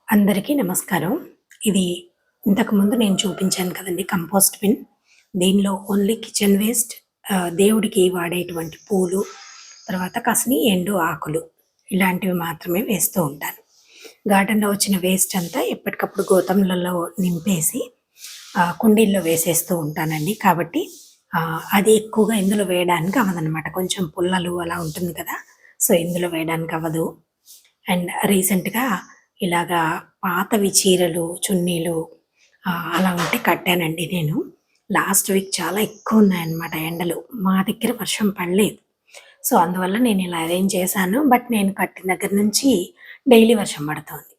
అందరికీ నమస్కారం. ఇది ఇంతకుముందు నేను చూపించాను కదండీ కంపోస్ట్ బిన్. దీనిలో ఓన్లీ కిచెన్ వేస్ట్, దేవుడికి వాడేటువంటి పూలు, తర్వాత కాసిని ఎండు ఆకులు ఇలాంటివి మాత్రమే వేస్తూ ఉంటాను. గార్డెన్‌లో వచ్చిన వేస్ట్ అంతా ఎప్పటికప్పుడు గోతంలలో నింపేసి కుండీల్లో వేసేస్తూ ఉంటానండి. కాబట్టి అది ఎక్కువగా ఇందులో వేయడానికి అవ్వదనమాట. కొంచెం పుల్లలు అలా ఉంటుంది కదా! సో, ఇందులో వేయడానికి అవ్వదు. అండ్ రీసెంట్‌గా ఇలాగా పాతవి చీరలు, చున్నీలు అలా ఉంటే కట్టానండి నేను. లాస్ట్ వీక్ చాలా ఎక్కువున్నాయన్నమాట ఎండలు. మా దగ్గర వర్షం పడలేదు. సో, అందువల్ల నేను ఇలా అరేంజ్ చేశాను. బట్ నేను కట్టిన దగ్గర నుంచి డైలీ వర్షం పడుతోంది.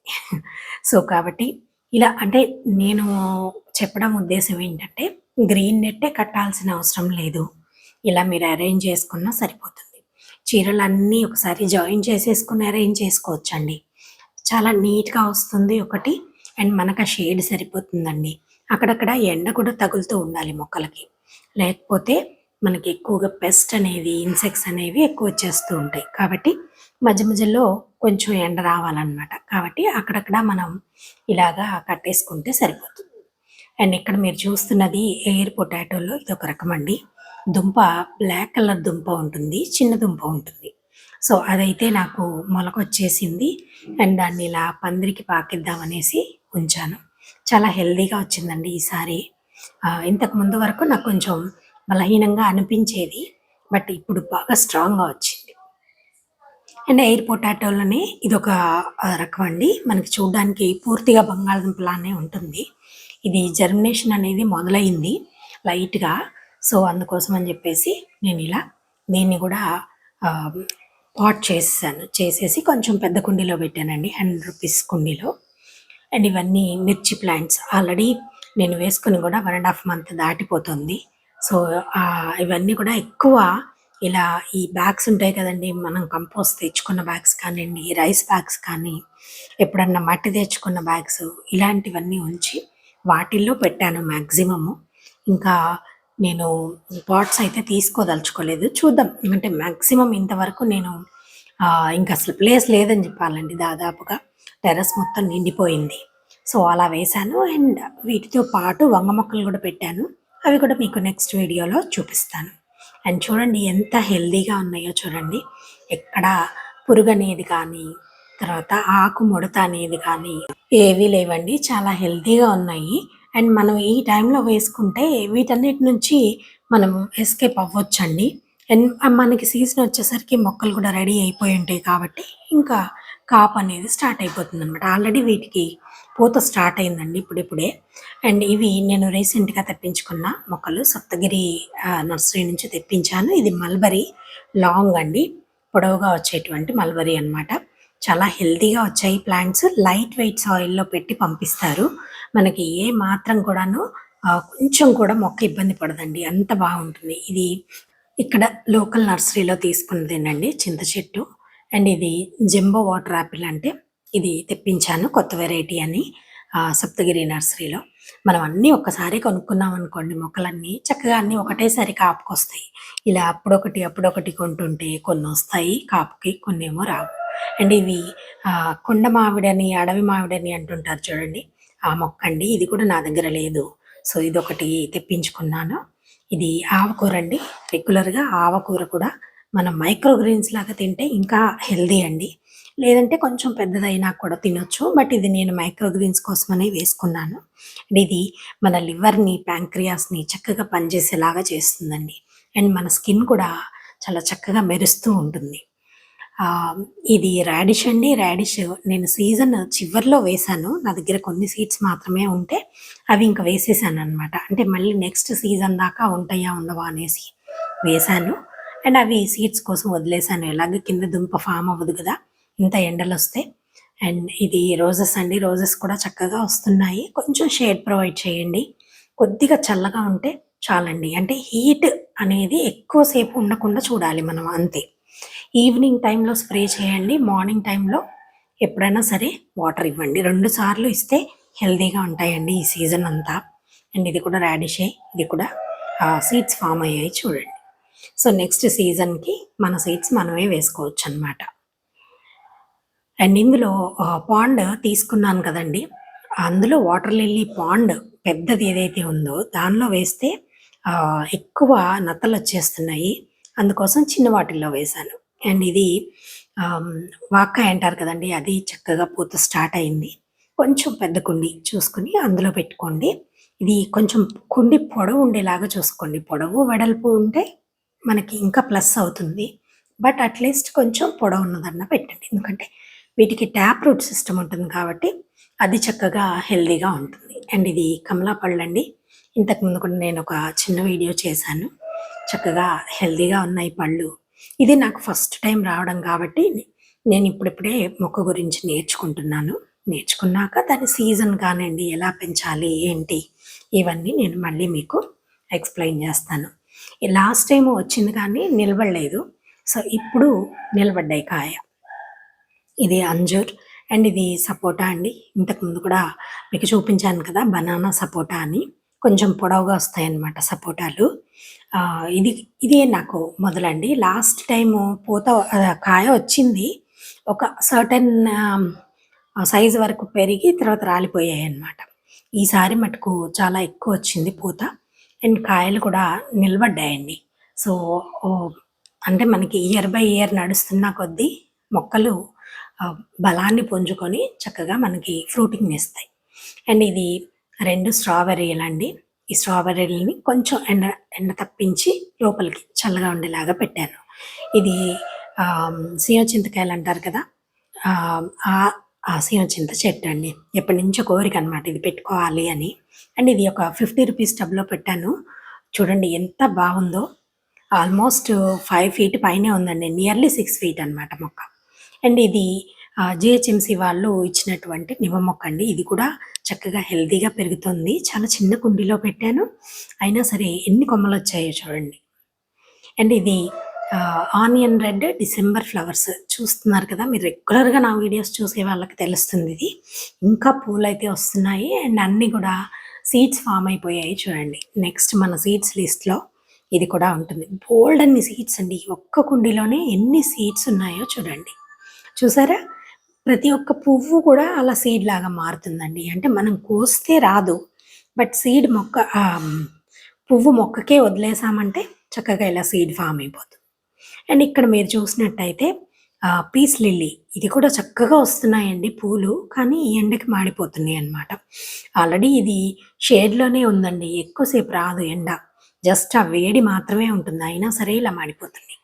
సో, కాబట్టి ఇలా అంటే నేను చెప్పడం ఉద్దేశ్యం ఏంటంటే, గ్రీన్ నెట్టే కట్టాల్సిన అవసరం లేదు. ఇలా మీరు అరేంజ్ చేసుకున్నా సరిపోతుంది. చీరలన్నీ ఒకసారి జాయిన్ చేసేసుకొని అరేంజ్ చేసుకోవచ్చండి. చాలా నీట్‌గా వస్తుంది ఒకటి. అండ్ మనకు ఆ షేడ్ సరిపోతుందండి. అక్కడక్కడ ఎండ కూడా తగులుతూ ఉండాలి మొక్కలకి. లేకపోతే మనకి ఎక్కువగా పెస్ట్ అనేది, ఇన్సెక్ట్స్ అనేవి ఎక్కువ వచ్చేస్తూ ఉంటాయి. కాబట్టి మధ్య మధ్యలో కొంచెం ఎండ రావాలనమాట. కాబట్టి అక్కడక్కడ మనం ఇలాగా కట్టేసుకుంటే సరిపోతుంది. అండ్ ఇక్కడ మీరు చూస్తున్నది ఎయిర్ పొటాటోలో ఇదొక రకమండి. దుంప బ్లాక్ కలర్ దుంప ఉంటుంది. చిన్న దుంప ఉంటుంది. సో, అదైతే నాకు మొలకొచ్చేసింది. అండ్ దాన్ని ఇలా పందిరికి పాకిద్దామనేసి ఉంచాను. చాలా హెల్తీగా వచ్చిందండి ఈసారి. ఇంతకు ముందు వరకు నాకు కొంచెం బలహీనంగా అనిపించేది. బట్ ఇప్పుడు బాగా స్ట్రాంగ్‌గా వచ్చింది. అండ్ ఎయిర్ పొటాటోలోనే ఇదొక రకం అండి. మనకి చూడ్డానికి పూర్తిగా బంగాళదుంపలానే ఉంటుంది. ఇది జర్మినేషన్ అనేది మొదలైంది లైట్‌గా. సో, అందుకోసం అని చెప్పేసి నేనిలా దీన్ని కూడా ఆహ్, పాట్ చేసేసాను. చేసేసి కొంచెం పెద్ద కుండీలో పెట్టానండి. రూ. 100 కుండీలో. అండ్ ఇవన్నీ మిర్చి ప్లాంట్స్ ఆల్రెడీ నేను వేసుకొని కూడా 1½ మంత్ దాటిపోతుంది. సో, ఇవన్నీ కూడా ఎక్కువ ఇలా ఈ బ్యాగ్స్ ఉంటాయి కదండీ! మనం కంపోస్ట్ తెచ్చుకున్న బ్యాగ్స్ కానియండి, రైస్ బ్యాగ్స్ కానీ, ఎప్పుడన్నా మట్టి తెచ్చుకున్న బ్యాగ్స్ ఇలాంటివన్నీ ఉంచి వాటిల్లో పెట్టాను మ్యాక్సిమము. ఇంకా నేను పాట్స్ అయితే తీసుకోదలుచుకోలేదు. చూద్దాం. అంటే మ్యాక్సిమం ఇంతవరకు నేను ఇంక అసలు ప్లేస్ లేదని చెప్పాలండి దాదాపుగా. టెర్రస్ మొత్తం నిండిపోయింది. సో, అలా వేశాను. అండ్ వీటితో పాటు వంగ మొక్కలు కూడా పెట్టాను. అవి కూడా మీకు నెక్స్ట్ వీడియోలో చూపిస్తాను. అండ్ చూడండి ఎంత హెల్తీగా ఉన్నాయో చూడండి. ఎక్కడ పురుగనేది కానీ, తర్వాత ఆకు ముడత అనేది కానీ ఏవీ లేవండి. చాలా హెల్తీగా ఉన్నాయి. అండ్ మనం ఈ టైంలో వేసుకుంటే వీటన్నిటి నుంచి మనం ఎస్కేప్ అవ్వొచ్చండి. అండ్ మనకి సీజన్ వచ్చేసరికి మొక్కలు కూడా రెడీ అయిపోయి ఉంటాయి కాబట్టి ఇంకా కాపు అనేది స్టార్ట్ అయిపోతుందనమాట. ఆల్రెడీ వీటికి పూత స్టార్ట్ అయిందండి ఇప్పుడిప్పుడే. అండ్ ఇవి నేను రీసెంట్‌గా తెప్పించుకున్న మొక్కలు సప్తగిరి నర్సరీ నుంచి తెప్పించాను. ఇది మల్బరీ లాంగ్ అండి. పొడవుగా వచ్చేటువంటి మల్బరీ అనమాట. చాలా హెల్తీగా వచ్చాయి ప్లాంట్స్. లైట్ వెయిట్ సాయిల్‌లో పెట్టి పంపిస్తారు. మనకి ఏ మాత్రం కూడాను కొంచెం కూడా మొక్క ఇబ్బంది పడదండి. అంత బాగుంటుంది. ఇది ఇక్కడ లోకల్ నర్సరీలో తీసుకున్నదేనండి చింత చెట్టు. అండ్ ఇది జంబో వాటర్ యాపిల్ అంటే ఇది తెప్పించాను కొత్త వెరైటీ అని సప్తగిరి నర్సరీలో. మనం అన్నీ ఒక్కసారి కొనుక్కున్నామనుకోండి మొక్కలన్నీ చక్కగా అన్నీ ఒకటేసారి కాపుకొస్తాయి. ఇలా అప్పుడొకటి, అప్పుడొకటి కొంటుంటే కొన్నొస్తాయి కాపుకి, కొన్నేమో రావు. అండ్ ఇవి కొండ మామిడని, అడవి మామిడని అంటుంటారు చూడండి. ఆ మొక్కండి. ఇది కూడా నా దగ్గర లేదు. సో, ఇదొకటి తెప్పించుకున్నాను. ఇది ఆవకూర అండి. రెగ్యులర్‌గా ఆవకూర కూడా మనం మైక్రో గ్రీన్స్ లాగా తింటే ఇంకా హెల్తీ అండి. లేదంటే కొంచెం పెద్దదైనా కూడా తినొచ్చు. బట్ ఇది నేను మైక్రో గ్రీన్స్ కోసమనే వేసుకున్నాను. అండ్ ఇది మన లివర్‌ని, ప్యాంక్రియాస్‌ని చక్కగా పనిచేసేలాగా చేస్తుందండి. అండ్ మన స్కిన్ కూడా చాలా చక్కగా మెరుస్తూ ఉంటుంది. ఇది రాడిష్ అండి. రాడిష్ నేను సీజన్ చివర్లో వేశాను. నా దగ్గర కొన్ని సీడ్స్ మాత్రమే ఉంటే అవి ఇంక వేసేసాననమాట. అంటే మళ్ళీ నెక్స్ట్ సీజన్ దాకా ఉంటాయా, ఉండవా అనేసి వేశాను. అండ్ అవి సీడ్స్ కోసం వదిలేసాను. ఎలాగో కింద దుంప ఫామ్ అవ్వదు కదా! ఇంత ఎండలొస్తే. అండ్ ఇది రోజెస్ అండి. రోజెస్ కూడా చక్కగా వస్తున్నాయి. కొంచెం షేడ్ ప్రొవైడ్ చేయండి. కొద్దిగా చల్లగా ఉంటే చాలండి. అంటే హీట్ అనేది ఎక్కువ సేపు ఉండకుండా చూడాలి మనం అంతే. ఈవినింగ్ టైంలో స్ప్రే చేయండి. మార్నింగ్ టైంలో ఎప్పుడైనా సరే వాటర్ ఇవ్వండి. 2 సార్లు ఇస్తే హెల్తీగా ఉంటాయండి ఈ సీజన్ అంతా. అండ్ ఇది కూడా రాడిషే. ఇది కూడా సీడ్స్ ఫామ్ అయ్యాయి చూడండి. సో, నెక్స్ట్ సీజన్‌కి మన సీడ్స్ మనమే వేసుకోవచ్చనమాట. అండ్ ఇందులో పాండ్ తీసుకున్నాను కదండీ! అందులో వాటర్ లిల్లీ పాండ్ పెద్దది ఏదైతే ఉందో దానిలో వేస్తే ఎక్కువ నత్తలొచ్చేస్తున్నాయి. అందుకోసం చిన్న వాటిల్లో వేశాను. అండ్ ఇది ఆహ్, వాక్కాయ అంటారు కదండీ! అది చక్కగా పూత స్టార్ట్ అయింది. కొంచెం పెద్ద కుండి చూసుకొని అందులో పెట్టుకోండి. ఇది కొంచెం కుండి పొడవు ఉండేలాగా చూసుకోండి. పొడవు, వెడల్పు ఉంటే మనకి ఇంకా ప్లస్ అవుతుంది. బట్ అట్‌లీస్ట్ కొంచెం పొడవున్నదన్నా పెట్టండి. ఎందుకంటే వీటికి ట్యాప్ రూట్ సిస్టమ్ ఉంటుంది కాబట్టి అది చక్కగా హెల్తీగా ఉంటుంది. అండ్ ఇది కమలా పళ్ళండి. ఇంతకుముందు కూడా నేనొక చిన్న వీడియో చేశాను. చక్కగా హెల్తీగా ఉన్నాయి పళ్ళు. ఇది నాకు ఫస్ట్ టైమ్ రావడం కాబట్టి నేను ఇప్పుడిప్పుడే మొక్క గురించి నేర్చుకుంటున్నాను. నేర్చుకున్నాక దాని సీజన్ కానియండి, ఎలా పెంచాలి, ఏంటి ఇవన్నీ నేను మళ్ళీ మీకు ఎక్స్‌ప్లెయిన్ చేస్తాను. ఈ లాస్ట్ టైమ్ వచ్చింది కానీ నిలబడలేదు. సో, ఇప్పుడు నిలబడ్డాయి కాయ. ఇది అంజూర్ అండ్ ఇది సపోటా అండి. ఇంతకుముందు కూడా మీకు చూపించాను కదా! బనానా సపోటా అని. కొంచెం పొడవుగా వస్తాయన్నమాట సపోటాలు. ఇది ఇదే నాకు మొదలండి. లాస్ట్ టైము కాయ వచ్చింది. ఒక సర్టెన్ సైజ్ వరకు పెరిగి తర్వాత రాలిపోయాయన్నమాట. ఈసారి మటుకు చాలా ఎక్కువొచ్చింది పూత. అండ్ కాయలు కూడా నిలబడ్డాయండి. సో, ఓహ్! అంటే మనకి ఇయర్ బై ఇయర్ నడుస్తున్న కొద్దీ మొక్కలు ఆహ్, బలాన్ని పుంజుకొని చక్కగా మనకి ఫ్రూటింగ్‌నిస్తాయి. అండ్ ఇది 2 స్ట్రాబెర్రీలండి. ఈ స్ట్రాబెర్రీలని కొంచెం ఎండ తప్పించి లోపలికి చల్లగా ఉండేలాగా పెట్టాను. ఇది సీమ చింతకాయలంటారు కదా! ఆహ్, ఆహ్, ఆ సీమ చింత చెట్టండి. ఎప్పటినుంచో కోరికనమాట ఇది పెట్టుకోవాలి అని. అండ్ ఇది ఒక రూ. 50 టబ్‌లో పెట్టాను. చూడండి ఎంత బాగుందో. ఆల్మోస్ట్ 5 ఫీట్ పైనే ఉందండి. నియర్లీ 6 ఫీట్ అనమాట మొక్క. అండ్ ఇది జీహెచ్ఎంసీ వాళ్ళు ఇచ్చినటువంటి నిమ్మ మొక్క అండి. ఇది కూడా చక్కగా హెల్తీగా పెరుగుతుంది. చాలా చిన్న కుండీలో పెట్టాను. అయినా సరే ఎన్ని కొమ్మలొచ్చాయో చూడండి. అండ్ ఇది ఆనియన్ రెడ్ డిసెంబర్ ఫ్లవర్స్ చూస్తున్నారు కదా! మీరు రెగ్యులర్‌గా నా వీడియోస్ చూసే వాళ్ళకి తెలుస్తుందిది. ఇంకా పూలైతే వస్తున్నాయి. అండ్ అన్నీ కూడా సీడ్స్ ఫార్మ్ అయిపోయాయి చూడండి. నెక్స్ట్ మన సీడ్స్ లిస్ట్‌లో ఇది కూడా ఉంటుంది. బోలెడన్ని సీడ్స్ అండి. ఈ ఒక్క కుండీలోనే ఎన్ని సీడ్స్ ఉన్నాయో చూడండి. చూసారా? ప్రతి ఒక్క పువ్వు కూడా అలా సీడ్‌లాగా మారుతుందండి. అంటే మనం కోస్తే రాదు. బట్ పువ్వు మొక్కకే వదిలేసామంటే చక్కగా ఇలా సీడ్ ఫార్మ్ అయిపోతుంది. అండ్ ఇక్కడ మీరు చూసినట్టయితే పీస్ లిల్లీ ఇది కూడా చక్కగా వస్తున్నాయండి పూలు. కానీ ఈ ఎండకి మాడిపోతున్నాయన్నమాట. ఆల్రెడీ ఇది షేడ్‌లోనే ఉందండి. ఎక్కువ సేపు రాదు ఎండ. జస్ట్ ఆ వేడి మాత్రమే ఉంటుంది. అయినా సరే ఇలా మాడిపోతున్నాయి.